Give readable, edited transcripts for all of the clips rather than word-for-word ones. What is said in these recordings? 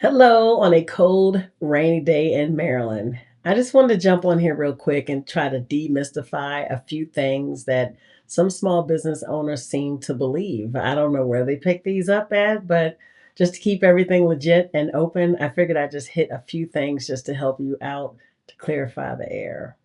Hello on a cold, rainy day in Maryland. I just wanted to jump on here real quick and try to demystify a few things that some small business owners seem to believe. I don't know where they pick these up at, but just to keep everything legit and open, I figured I'd just hit a few things just to help you out to clarify the air.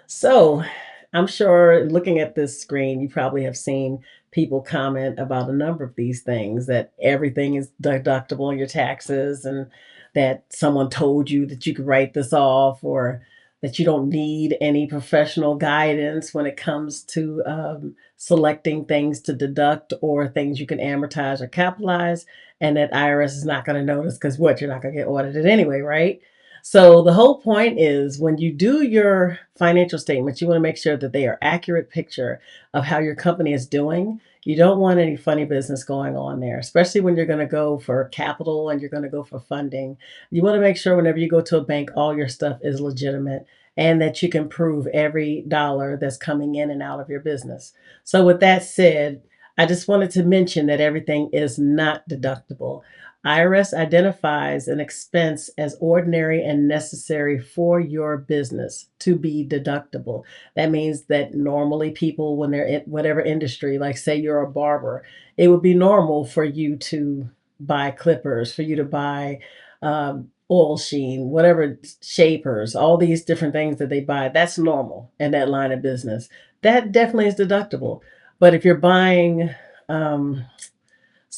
So, I'm sure looking at this screen, you probably have seen people comment about a number of these things that everything is deductible in your taxes and that someone told you that you could write this off or that you don't need any professional guidance when it comes to selecting things to deduct or things you can amortize or capitalize, and that IRS is not going to notice because what, you're not going to get audited anyway, right? So the whole point is when you do your financial statements, you want to make sure that they are accurate picture of how your company is doing. You don't want any funny business going on there, especially when you're going to go for capital and you're going to go for funding. You want to make sure whenever you go to a bank, all your stuff is legitimate and that you can prove every dollar that's coming in and out of your business. So with that said, I just wanted to mention that everything is not deductible. IRS identifies an expense as ordinary and necessary for your business to be deductible. That means that normally people, when they're in whatever industry, like say you're a barber, it would be normal for you to buy clippers, for you to buy oil sheen, whatever, shapers, all these different things that they buy. That's normal in that line of business. That definitely is deductible. But if you're buying, um,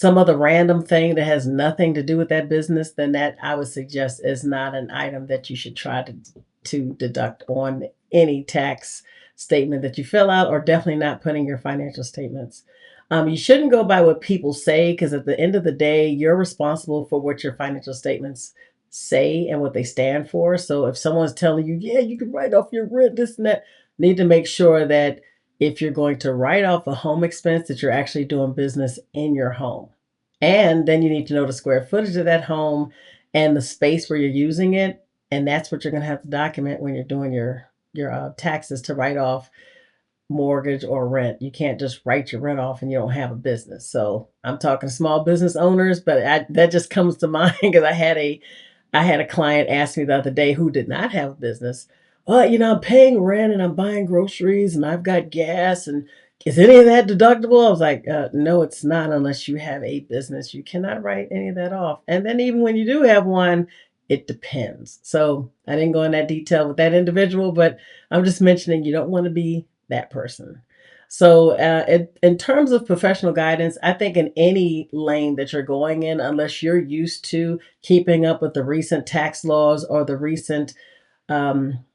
some other random thing that has nothing to do with that business, then that I would suggest is not an item that you should try to deduct on any tax statement that you fill out, or definitely not putting your financial statements. You shouldn't go by what people say because at the end of the day, you're responsible for what your financial statements say and what they stand for. So if someone's telling you, yeah, you can write off your rent, this and that, need to make sure that if you're going to write off a home expense, that you're actually doing business in your home. And then you need to know the square footage of that home and the space where you're using it. And that's what you're going to have to document when you're doing your taxes to write off mortgage or rent. You can't just write your rent off and you don't have a business. So I'm talking small business owners, but that just comes to mind because I had a client ask me the other day who did not have a business. Well, I'm paying rent and I'm buying groceries and I've got gas, and is any of that deductible? I was like, no, it's not unless you have a business. You cannot write any of that off. And then even when you do have one, it depends. So I didn't go in that detail with that individual, but I'm just mentioning you don't want to be that person. So, in terms of professional guidance, I think in any lane that you're going in, unless you're used to keeping up with the recent tax laws or the recent um,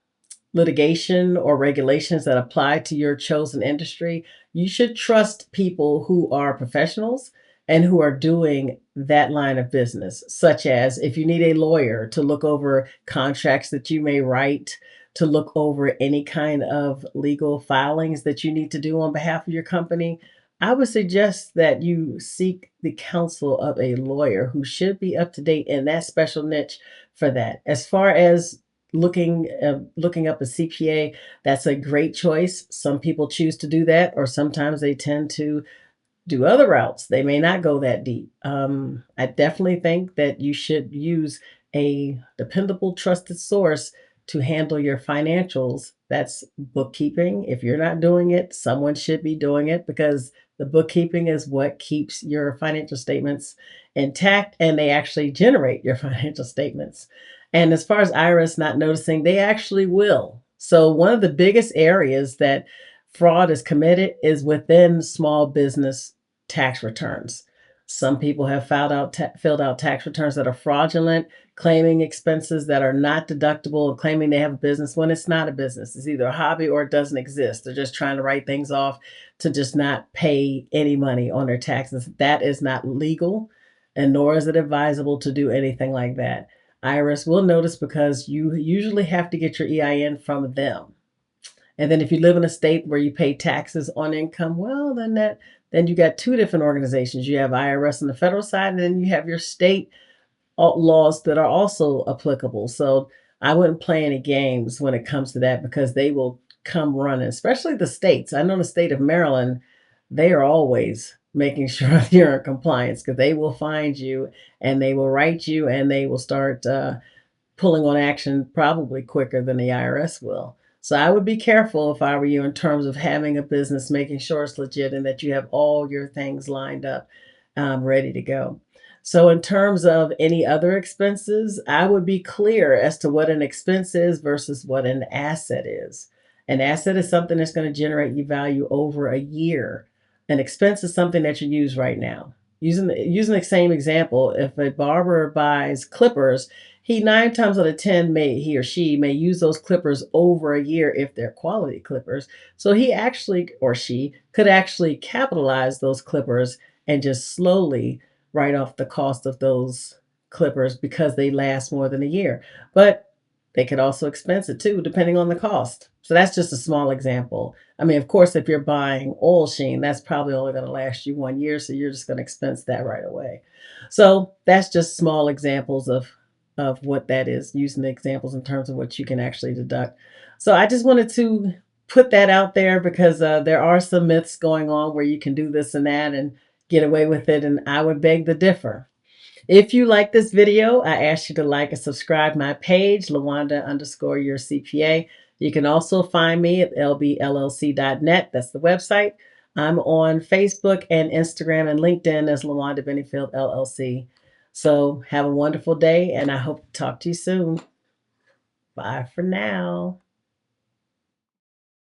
litigation or regulations that apply to your chosen industry, you should trust people who are professionals and who are doing that line of business, such as if you need a lawyer to look over contracts that you may write, to look over any kind of legal filings that you need to do on behalf of your company. I would suggest that you seek the counsel of a lawyer who should be up to date in that special niche for that. As far as looking up a CPA, that's a great choice. Some people choose to do that, or sometimes they tend to do other routes. They may not go that deep. I definitely think that you should use a dependable, trusted source to handle your financials. That's bookkeeping. If you're not doing it, someone should be doing it because the bookkeeping is what keeps your financial statements intact and they actually generate your financial statements. And as far as IRS not noticing, they actually will. So, one of the biggest areas that fraud is committed is within small business tax returns. Some people have filled out tax returns that are fraudulent, claiming expenses that are not deductible and claiming they have a business when it's not a business. It's either a hobby or it doesn't exist. They're just trying to write things off to just not pay any money on their taxes. That is not legal, and nor is it advisable to do anything like that. IRS will notice because you usually have to get your EIN from them. And then if you live in a state where you pay taxes on income, well, then you got two different organizations. You have IRS on the federal side, and then you have your state laws that are also applicable. So I wouldn't play any games when it comes to that because they will come running, especially the states. I know the state of Maryland, they are always making sure you're in compliance, because they will find you and they will write you and they will start pulling on action probably quicker than the IRS will. So I would be careful if I were you in terms of having a business, making sure it's legit and that you have all your things lined up, ready to go. So, in terms of any other expenses, I would be clear as to what an expense is versus what an asset is. An asset is something that's going to generate you value over a year. An expense is something that you use right now. Using the same example, if a barber buys clippers, he 9 times out of 10 may he or she may use those clippers over a year if they're quality clippers. So he actually or she could actually capitalize those clippers and just slowly write off the cost of those clippers because they last more than a year. But they could also expense it too, depending on the cost. So that's just a small example. I mean, of course, if you're buying oil sheen, that's probably only going to last you 1 year. So you're just going to expense that right away. So that's just small examples of what that is, using the examples in terms of what you can actually deduct. So I just wanted to put that out there because there are some myths going on where you can do this and that and get away with it. And I would beg to differ. If you like this video, I ask you to like and subscribe my page, Lawanda underscore your CPA. You can also find me at lbllc.net. That's the website. I'm on Facebook and Instagram and LinkedIn as Lawanda Bennyfield LLC. So have a wonderful day, and I hope to talk to you soon. Bye for now.